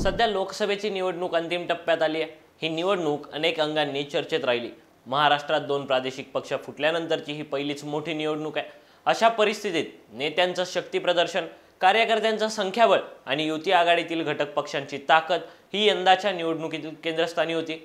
सध्या लोकसभेची निवडणूक अंतिम टप्प्यात आली आहे। ही निवडणूक अनेक अंगांनी चर्चेत राहिली। महाराष्ट्रात दोन प्रादेशिक पक्ष फुटल्यानंतरची ही पहिलीच मोठी निवडणूक आहे। अशा परिस्थितीत नेत्यांचं शक्ती प्रदर्शन, कार्यकर्त्यांचं संख्याबळ आणि युती आघाडीतील घटक पक्षांची ताकद ही यंदाच्या निवडणुकीतील केंद्रस्थानी होती।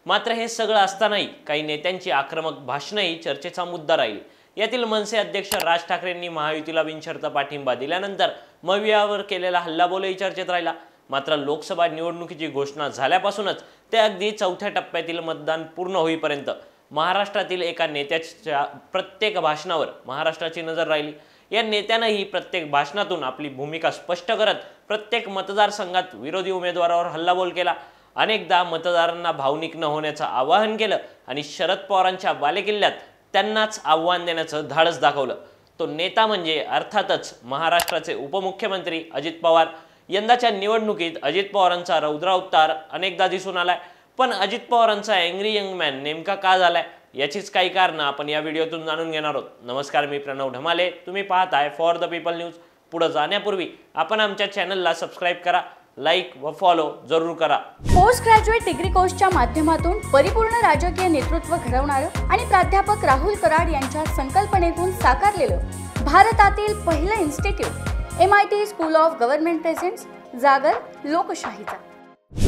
मात्र हे सगळं असतानाही काही नेत्यांची आक्रमक भाषणंही चर्चेचा मुद्दा राहिली। यातील मनसे अध्यक्ष राज ठाकरेंनी महायुतीला बिनशर्त पाठिंबा दिल्यानंतर मवियावर केलेला हल्लाबोलही चर्चेत राहिला। मात्र लोकसभा निवडणुकीची घोषणा झाल्यापासूनच ते अगदी चौथ्या टप्प्यातील मतदान पूर्ण होईपर्यंत महाराष्ट्रातील एका नेत्याच्या प्रत्येक भाषणावर महाराष्ट्राची नजर राहिली। या नेत्यानेही प्रत्येक भाषणातून आपली भूमिका स्पष्ट करत प्रत्येक मतदारसंघात विरोधी उमेदवारावर हल्लाबोल केला। अनेकदा मतदारांना भावनिक न होण्याचं आवाहन केलं आणि शरद पवारांच्या बालेकिल्ल्यात त्यांनाच आव्हान देण्याचं धाडस दाखवलं। तो नेता म्हणजे अर्थातच महाराष्ट्राचे उपमुख्यमंत्री अजित पवार। यंदाच्या निवडणुकीत अजित पवारांचा रौद्रावतार अनेकदा दिसून आलाय, पण अजित पवारांचा अँग्री यंग मॅन नेमका का झालाय याचीच काही कारणं आपण या व्हिडिओतून जाणून घेणार आहोत। नमस्कार, मी प्रणव ढमाले, तुम्ही पाहताय फॉर द पीपल न्यूज। पुढे जाण्यापूर्वी आपण आमच्या चॅनलला सबस्क्राइब करा, लाईक व फॉलो जरूर करा। पोस्ट ग्रॅज्युएट डिग्री कोर्सच्या माध्यमातून परिपूर्ण राजकीय नेतृत्व घडवणारं आणि प्राध्यापक राहुल कराड यांच्या संकल्पनेतून साकारलेलं भारतातील पहिलं institute MIT school of government presents जागर लोकशाहीचा।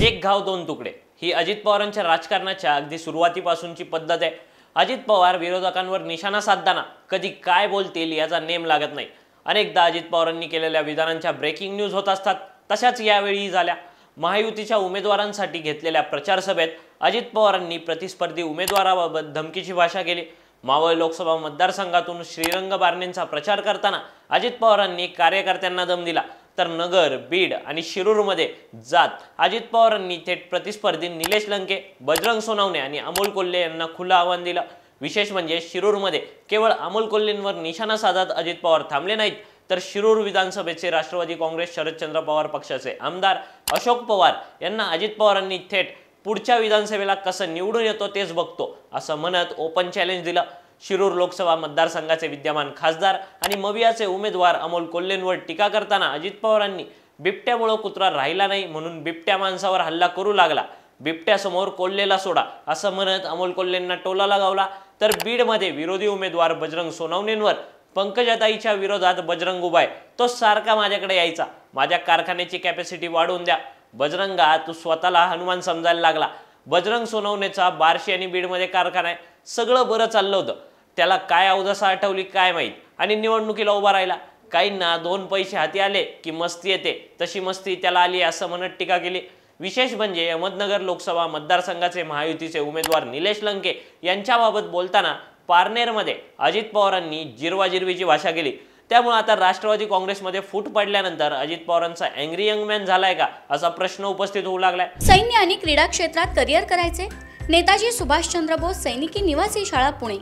एक घाव दोन तुकडे ही अजित पवारांच्या राजकारणाच्या अगदी सुरुवातीपासूनची पद्धत आहे। अजित पवार विरोधकांवर निशाणा साधताना कधी काय बोलतील याचा नेम लागत नाही। अनेकदा अजित पवारांनी केलेल्या विधानांच्या ब्रेकिंग न्यूज होत असतात, तशाच यावेळी झाल्या। महायुतीच्या उमेदवारांसाठी घेतलेल्या प्रचार सभेत अजित पवारांनी प्रतिस्पर्धी उमेदवाराबाबत धमकीची भाषा केली। मावळ लोकसभा मतदारसंघातून श्रीरंग बारणेंचा प्रचार करताना अजित पवारांनी कार्यकर्त्यांना दम दिला, तर नगर, बीड आणि शिरूरमध्ये जात अजित पवारांनी थेट प्रतिस्पर्धी निलेश लंके, बजरंग सोनवणे आणि अमोल कोल्हे यांना खुलं आव्हान दिलं। विशेष म्हणजे शिरूरमध्ये केवळ अमोल कोल्हेंवर निशाणा साधत अजित पवार थांबले नाहीत, तर शिरूर विधानसभेचे राष्ट्रवादी काँग्रेस शरदचंद्र पवार पक्षाचे आमदार अशोक पवार यांना अजित पवारांनी थेट पुढच्या विधानसभेला कसं निवडून येतो तेच बघतो असं म्हणत ओपन चॅलेंज दिलं। शिरूर लोकसभा मतदारसंघाचे विद्यमान खासदार आणि मवियाचे उमेदवार अमोल कोल्हेंवर टीका करताना अजित पवारांनी बिबट्यामुळे कुत्रा राहिला नाही म्हणून बिबट्या माणसावर हल्ला करू लागला, बिबट्यासमोर कोल्हेला सोडा असं म्हणत अमोल कोल्हेंना टोला लगावला। तर बीडमध्ये विरोधी उमेदवार बजरंग सोनवणेंवर पंकजाताईच्या विरोधात बजरंग उभाय, तो सारखा माझ्याकडे यायचा, माझ्या कारखान्याची कॅपॅसिटी वाढवून द्या, बजरंगा तू स्वतःला हनुमान समजायला लागला। बजरंग सोनवणेचा बार्शी आणि बीडमध्ये कारखाना आहे, सगळं बरं चाललं होतं, त्याला काय अवदसा आठवली काय माहीत आणि निवडणुकीला उभा राहिला। काहींना दोन पैसे हाती आले की मस्ती येते, तशी मस्ती त्याला आली असं म्हणत टीका केली। विशेष म्हणजे अहमदनगर लोकसभा मतदारसंघाचे महायुतीचे उमेदवार निलेश लंके यांच्याबाबत बोलताना पारनेरमध्ये अजित पवारांनी जिरवाजिरवीची भाषा केली। त्यामुळे आता राष्ट्रवादी काँग्रेसमध्ये फूट पडल्यानंतर अजित पवारांचा अँग्री यंग मॅन झालाय का असा प्रश्न उपस्थित होऊ लागलाय। सैन्य आणि क्रीडा क्षेत्रात करिअर करायचे, नेताजी सुभाषचंद्र बोस सैनिकी निवासी शाळा पुणे।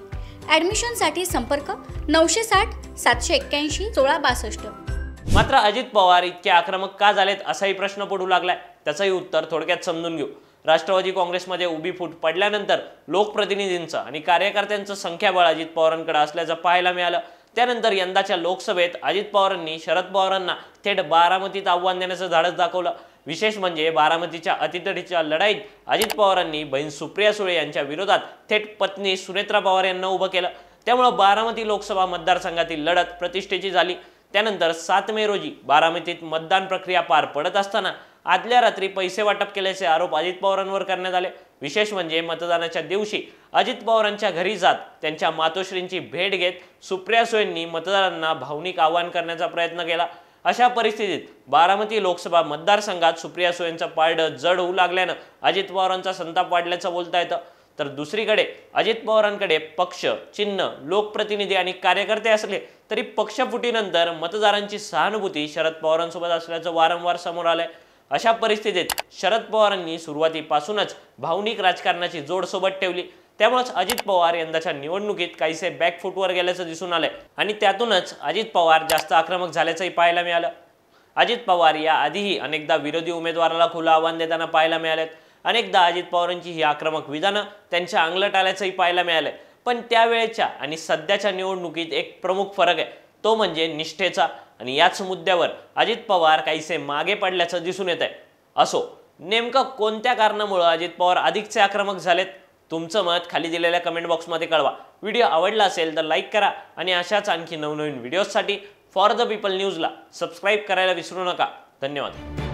ॲडमिशनसाठी संपर्क 960 781 1662। मात्र अजित पवार इतके आक्रमक का झालेत असाही प्रश्न पडू लागलाय। त्याचंही उत्तर थोडक्यात समजून घेऊ। राष्ट्रवादी काँग्रेसमध्ये उभी फूट पडल्यानंतर लोकप्रतिनिधींचं आणि कार्यकर्त्यांचं संख्याबळ अजित पवारांकडे असल्याचं पाहायला मिळालं। त्यानंतर यंदाच्या लोकसभेत अजित पवारांनी शरद पवारांना थेट बारामतीत आव्हान देण्याचं धाडस दाखवलं। विशेष म्हणजे बारामतीच्या अतितटीच्या लढाईत अजित पवारांनी बहीण सुप्रिया सुळे यांच्या विरोधात थेट पत्नी सुनेत्रा पवार यांना उभं केलं। त्यामुळे बारामती लोकसभा मतदारसंघातील लढत प्रतिष्ठेची झाली। त्यानंतर 7 मे रोजी बारामतीत मतदान प्रक्रिया पार पडत असताना आदल्या रात्री पैसे वाटप केल्याचे आरोप अजित पवारांवर करण्यात आले। विशेष म्हणजे मतदानाच्या दिवशी अजित पवारांच्या घरी जात त्यांच्या मातोश्रींची भेट घेत सुप्रिया सुळेंनी मतदारांना भावनिक आवाहन करण्याचा प्रयत्न केला। अशा परिस्थितीत बारामती लोकसभा मतदारसंघात सुप्रिया सुळेंचं पारडं जड होऊ लागल्यानं अजित पवारांचा संताप वाढल्याचं बोलता येतं। तर दुसरीकडे अजित पवारांकडे पक्ष, चिन्ह, लोकप्रतिनिधी आणि कार्यकर्ते असले तरी पक्षफुटीनंतर मतदारांची सहानुभूती शरद पवारांसोबत असल्याचं वारंवार समोर आलंय। अशा परिस्थितीत शरद पवारांनी सुरुवातीपासूनच भावनिक राजकारणाची जोड सोबत ठेवली। त्यामुळेच अजित पवार यंदाच्या निवडणुकीत काहीसे बॅकफुटवर गेल्याचं दिसून आलंय आणि त्यातूनच अजित पवार जास्त आक्रमक झाल्याचंही पाहायला मिळालं। अजित पवार या आधीही अनेकदा विरोधी उमेदवाराला खुलं आव्हान देताना पाहायला मिळालेत। अनेकदा अजित पवारांची ही आक्रमक विधानं त्यांच्या अंगलट आल्याचंही पाहायला मिळालंय। पण त्यावेळेच्या आणि सध्याच्या निवडणुकीत एक प्रमुख फरक आहे, तो म्हणजे निष्ठेचा। आणि याच मुद्द्यावर अजित पवार काहीसे मागे पडल्याचं दिसून येत आहे। असो, नेमकं कोणत्या कारणामुळे अजित पवार अधिकचे आक्रमक झालेत? तुमचं मत खाली दिलेल्या कमेंट बॉक्समध्ये कळवा. व्हिडिओ आवडला असेल तर लाईक करा आणि अशाच आणखी नवनवीन व्हिडिओजसाठी फॉर द पीपल न्यूजला सबस्क्राईब करायला विसरू नका. धन्यवाद.